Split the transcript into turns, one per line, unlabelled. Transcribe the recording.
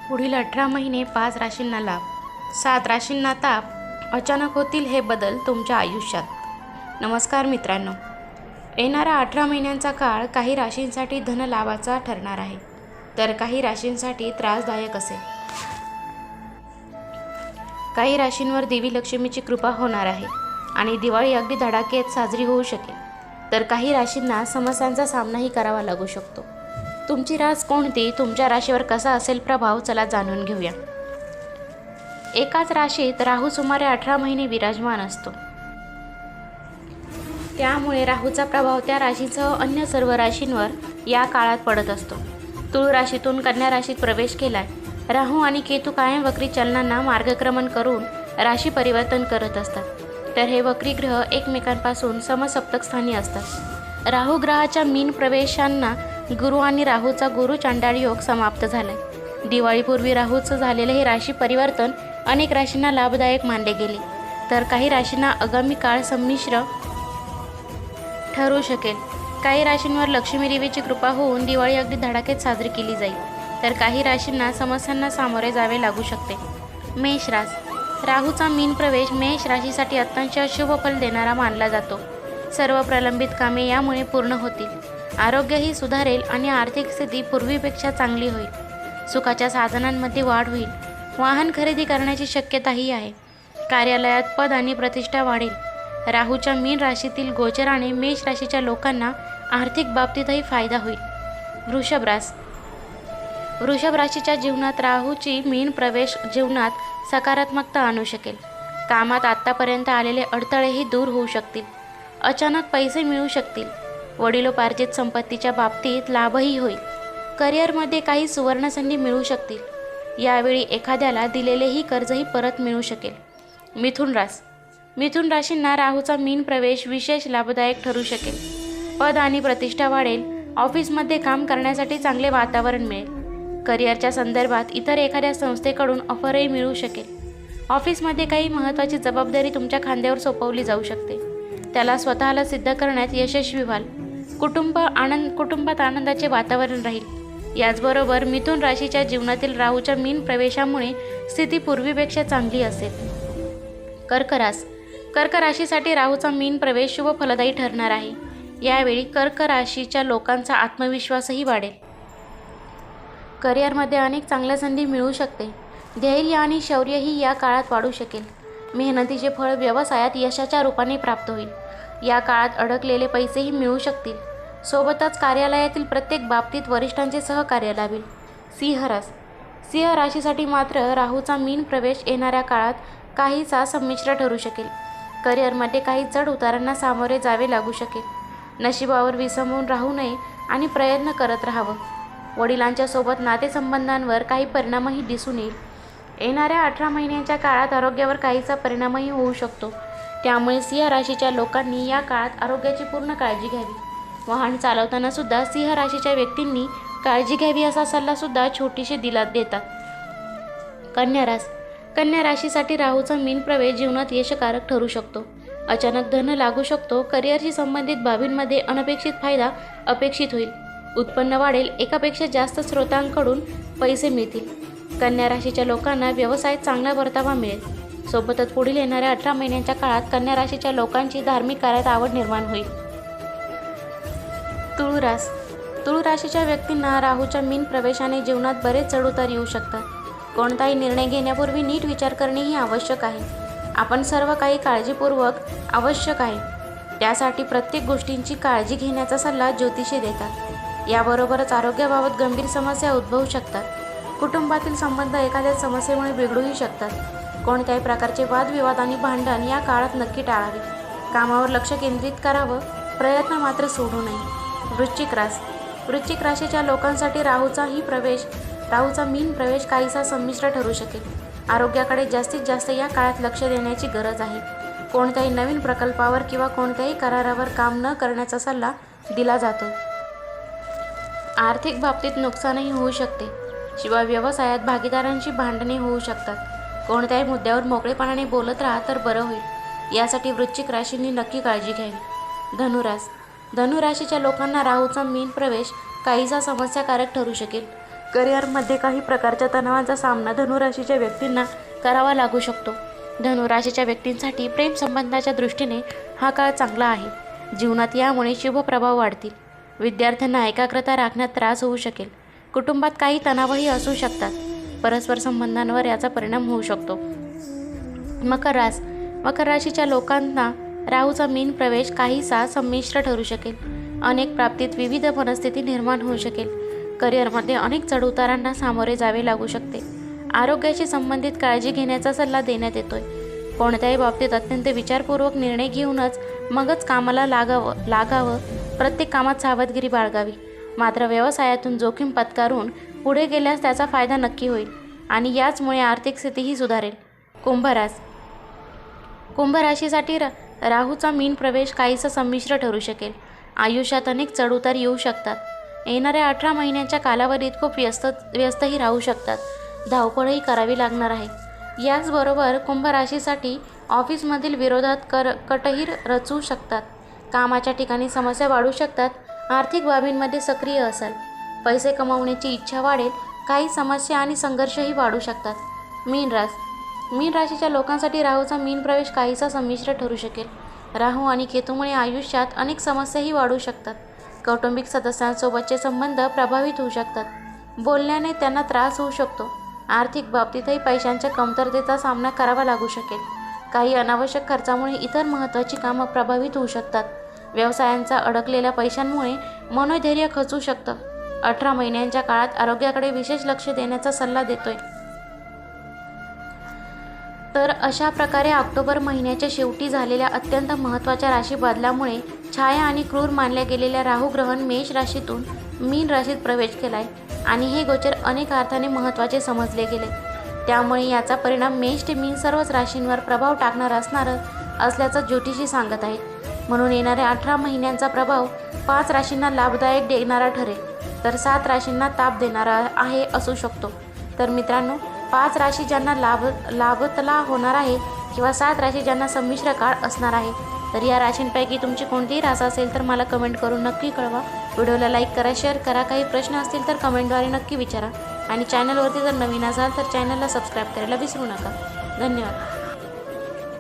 पुढील 18 महिने 5 राशींना लाभ. 7 राशींना ताप. अचानक होतील हे बदल तुमच्या आयुष्यात. नमस्कार मित्रांनो, येणारा 18 महिन्यांचा काळ काही राशींसाठी धनलाभाचा ठरणार आहे, तर काही राशींसाठी त्रासदायक असेल. काही राशींवर देवी लक्ष्मीची कृपा होणार आहे आणि दिवाळी अगदी धडाक्यात साजरी होऊ शकेल, तर काही राशींना समस्यांचा सामनाही करावा लागू शकतो. तुमची रास कोणती, तुमच्या राशीवर कसा असेल प्रभाव, चला जाणून घेऊया. एकाच राशीत राहू सुमारे 18 महिने विराजमान असतो. त्यामुळे राहूचा प्रभाव त्या राशीसह अन्य सर्व राशींवर या काळात पडत असतो. तुळ राशीतून कन्या राशीत प्रवेश केलाय. राहू आणि केतू कायम वक्री चलनांना मार्गक्रमण करून राशी परिवर्तन करत असतात, तर हे वक्री ग्रह एकमेकांपासून समसप्तक स्थानी असतात. राहू ग्रहाच्या मीन प्रवेशांना गुरु आणि राहूचा गुरु चांडाळ योग समाप्त झालाय. दिवाळीपूर्वी राहूचं झालेले हे राशी परिवर्तन अनेक राशींना लाभदायक मानले गेले, तर काही राशींना आगामी काळ संमिश्र ठरू शकेल. काही राशींवर लक्ष्मी देवीची कृपा होऊन दिवाळी अगदी धडाक्यात साजरी केली जाईल, तर काही राशींना समस्यांना सामोरे जावे लागू शकते. मेष रास. राहूचा मीन प्रवेश मेष राशीसाठी अत्यंत शुभ फल देणारा मानला जातो. सर्व प्रलंबित कामे यामुळे पूर्ण होतील. आरोग्यही सुधारेल आणि आर्थिक स्थिती पूर्वीपेक्षा चांगली होईल. सुखाच्या साधनांमध्ये वाढ होईल. वाहन खरेदी करण्याची शक्यताही आहे. कार्यालयात पद आणि प्रतिष्ठा वाढेल. राहूच्या मीन राशीतील गोचराने मेष राशीच्या लोकांना आर्थिक बाबतीतही फायदा होईल. वृषभ रास. वृषभ राशीच्या जीवनात राहूची मीन प्रवेश जीवनात सकारात्मकता आणू शकेल. कामात आत्तापर्यंत आलेले अडथळेही दूर होऊ शकतील. अचानक पैसे मिळू शकतील. वडिलोपार्जित संपत्तीच्या बाबतीत लाभही होईल. करिअरमध्ये काही सुवर्णसंधी मिळू शकतील. यावेळी एखाद्याला दिलेलेही कर्जही परत मिळू शकेल. मिथुन रास. मिथुन राशींना राहूचा मीन प्रवेश विशेष लाभदायक ठरू शकेल. पद आणि प्रतिष्ठा वाढेल. ऑफिसमध्ये काम करण्यासाठी चांगले वातावरण मिळेल. करिअरच्या संदर्भात इतर एखाद्या संस्थेकडून ऑफरही मिळू शकेल. ऑफिसमध्ये काही महत्त्वाची जबाबदारी तुमच्या खांद्यावर सोपवली जाऊ शकते. त्याला स्वतःला सिद्ध करण्यात यशस्वी व्हाल. कुटुंबात आनंदाचे वातावरण राहील. याचबरोबर मिथुन राशीच्या जीवनातील राहूच्या मीन प्रवेशामुळे स्थिती पूर्वीपेक्षा चांगली असेल. कर्क रास. कर्क राशीसाठी राहूचा मीन प्रवेश शुभ फलदायी ठरणार आहे. यावेळी कर्क राशीच्या लोकांचा आत्मविश्वासही वाढेल. करिअरमध्ये अनेक चांगल्या संधी मिळू शकते. धैर्य आणि शौर्यही या काळात वाढू शकेल. मेहनतीचे फळ व्यवसायात यशाच्या रूपाने प्राप्त होईल. या काळात अडकलेले पैसेही मिळू शकतील. सोबतच कार्यालयातील प्रत्येक बाबतीत वरिष्ठांचे सहकार्य लाभेल. सिंह रास. सिंह राशीसाठी मात्र राहूचा मीन प्रवेश येणाऱ्या काळात काहीसा संमिश्र ठरू शकेल. करिअरमध्ये काही चढ उतारांना सामोरे जावे लागू शकेल. नशिबावर विसंबून राहू नये आणि प्रयत्न करत राहावं. वडिलांच्या सोबत नातेसंबंधांवर काही परिणामही दिसून येईल. येणाऱ्या 18 महिन्यांच्या काळात आरोग्यावर काहीसा परिणामही होऊ शकतो. त्यामुळे सिंह राशीच्या लोकांनी या काळात आरोग्याची पूर्ण काळजी घ्यावी. वाहन चालवताना सुद्धा सिंह राशीच्या व्यक्तींनी काळजी घ्यावी असा सल्ला सुद्धा छोटीशी देतात. कन्या रास. कन्या राशीसाठी राहूचा मीन प्रवेश जीवनात यशकारक ठरू शकतो. अचानक धन लागू शकतो. करिअरशी संबंधित बाबींमध्ये अनपेक्षित फायदा अपेक्षित होईल. उत्पन्न वाढेल. एकापेक्षा जास्त स्रोतांकडून पैसे मिळतील. कन्या राशीच्या लोकांना व्यवसायात चांगला परतावा मिळेल. सोबतच पुढील येणाऱ्या 18 महिन्यांच्या काळात कन्या राशीच्या लोकांची धार्मिक कार्यात आवड निर्माण होईल. तुळ रास. तुळ राशीच्या व्यक्तींना राहूच्या मीन प्रवेशाने जीवनात बरेच चढउतार येऊ शकतात. कोणताही निर्णय घेण्यापूर्वी नीट विचार करणेही आवश्यक आहे. आपण सर्व काही काळजीपूर्वक आवश्यक आहे. त्यासाठी प्रत्येक गोष्टींची काळजी घेण्याचा सल्ला ज्योतिषी देतात. याबरोबरच आरोग्याबाबत गंभीर समस्या उद्भवू शकतात. कुटुंबातील संबंध एखाद्या समस्येमुळे बिघडूही शकतात. कोणत्याही प्रकारचे वादविवाद आणि भांडण या काळात नक्की टाळावे. कामावर लक्ष केंद्रित करावं. प्रयत्न मात्र सोडू नये. वृश्चिक रास. वृश्चिक राशीच्या लोकांसाठी राहूचा मीन प्रवेश काहीसा संमिश्र ठरू शकेल. आरोग्याकडे जास्तीत जास्त या काळात लक्ष देण्याची गरज आहे. कोणत्याही नवीन प्रकल्पावर किंवा कोणत्याही करारावर काम न करण्याचा सल्ला दिला जातो. आर्थिक बाबतीत नुकसानही होऊ शकते. शिवाय व्यवसायात भागीदारांशी भांडणे होऊ शकतात. कोणत्याही मुद्द्यावर मोकळेपणाने बोलत राहा तर बरं होईल. यासाठी वृश्चिक राशींनी नक्की काळजी घ्यावी. धनुरास. धनुराशीच्या लोकांना राहूचा मीन प्रवेश काहीसा समस्याकारक ठरू शकेल. करिअरमध्ये काही प्रकारच्या तणावाचा सामना धनुराशीच्या व्यक्तींना करावा लागू शकतो. धनुराशीच्या व्यक्तींसाठी प्रेम संबंधाच्या दृष्टीने हा काळ चांगला आहे. जीवनात यामुळे शुभ प्रभाव वाढतील. विद्यार्थ्यांना एकाग्रता राखण्यात त्रास होऊ शकेल. कुटुंबात काही तणावही असू शकतात. परस्पर संबंधांवर याचा परिणाम होऊ शकतो. मकर राशीच्या लोकांना राहूचा मीन प्रवेश काहीसा संमिश्र ठरू शकेल. अनेक प्राप्तीत विविध मनस्थिती निर्माण होऊ शकेल. करिअरमध्ये अनेक चढउतारांना सामोरे जावे लागू शकते. आरोग्याशी संबंधित काळजी घेण्याचा सल्ला देण्यात येतोय. कोणत्याही बाबतीत अत्यंत विचारपूर्वक निर्णय घेऊनच मगच कामाला लागावं. प्रत्येक कामात सावधगिरी बाळगावी. मात्र व्यवसायातून जोखीम पत्करून पुढे गेल्यास त्याचा फायदा नक्की होईल आणि याचमुळे आर्थिक स्थितीही सुधारेल. कुंभ राशीसाठी राहूचा मीन प्रवेश काहीसा संमिश्र ठरू शकेल. आयुष्यात अनेक चढउतार येऊ शकतात. येणाऱ्या 18 महिन्यांच्या कालावधीत खूप व्यस्तही राहू शकतात. धावपळही करावी लागणार आहे. याचबरोबर कुंभ राशीसाठी ऑफिसमधील विरोधात कटही रचू शकतात. कामाच्या ठिकाणी समस्या वाढू शकतात. आर्थिक बाबींमध्ये सक्रिय असाल. पैसे कमावण्याची इच्छा वाढेल. काही समस्या आणि संघर्षही वाढू शकतात. मीन राशीच्या लोकांसाठी राहूचा मीन प्रवेश काहीसा संमिश्र ठरू शकेल. राहू आणि केतूमुळे आयुष्यात अनेक समस्याही वाढू शकतात. कौटुंबिक सदस्यांसोबतचे संबंध प्रभावित होऊ शकतात. बोलण्याने त्यांना त्रास होऊ शकतो. आर्थिक बाबतीतही पैशांच्या कमतरतेचा सामना करावा लागू शकेल. काही अनावश्यक खर्चामुळे इतर महत्त्वाची कामं प्रभावित होऊ शकतात. व्यवसायांचा अडकलेल्या पैशांमुळे मनोधैर्य खचू शकतं. 18 महिन्यांच्या काळात आरोग्याकडे विशेष लक्ष देण्याचा सल्ला देतोय. तर अशा प्रकारे ऑक्टोबर महिन्याच्या शेवटी झालेल्या अत्यंत महत्त्वाच्या राशी बदलामुळे छाया आणि क्रूर मानल्या गेलेल्या राहू ग्रहण मेष राशीतून मीन राशीत प्रवेश केलाय आणि हे गोचर अनेक अर्थाने महत्त्वाचे समजले गेले. त्यामुळे याचा परिणाम मेष ते मीन सर्वच राशींवर प्रभाव टाकणार असल्याचं ज्योतिषी सांगत आहेत. म्हणून येणाऱ्या 18 महिन्यांचा प्रभाव 5 राशींना लाभदायक देणारा ठरेल, तर 7 राशींना ताप देणारा आहे असू शकतो. तर मित्रांनो, 5 राशी ज्यांना लाभतला होणार आहे किंवा 7 राशी ज्यांना संमिश्र काळ असणार आहे, तर या राशींपैकी तुमची कोणतीही रास असेल तर मला कमेंट करून नक्की कळवा. व्हिडिओला लाईक करा, शेअर करा. काही प्रश्न असतील तर कमेंटद्वारे नक्की विचारा आणि चॅनलवरती जर नवीन असाल तर चॅनलला सबस्क्राईब करायला विसरू नका. धन्यवाद.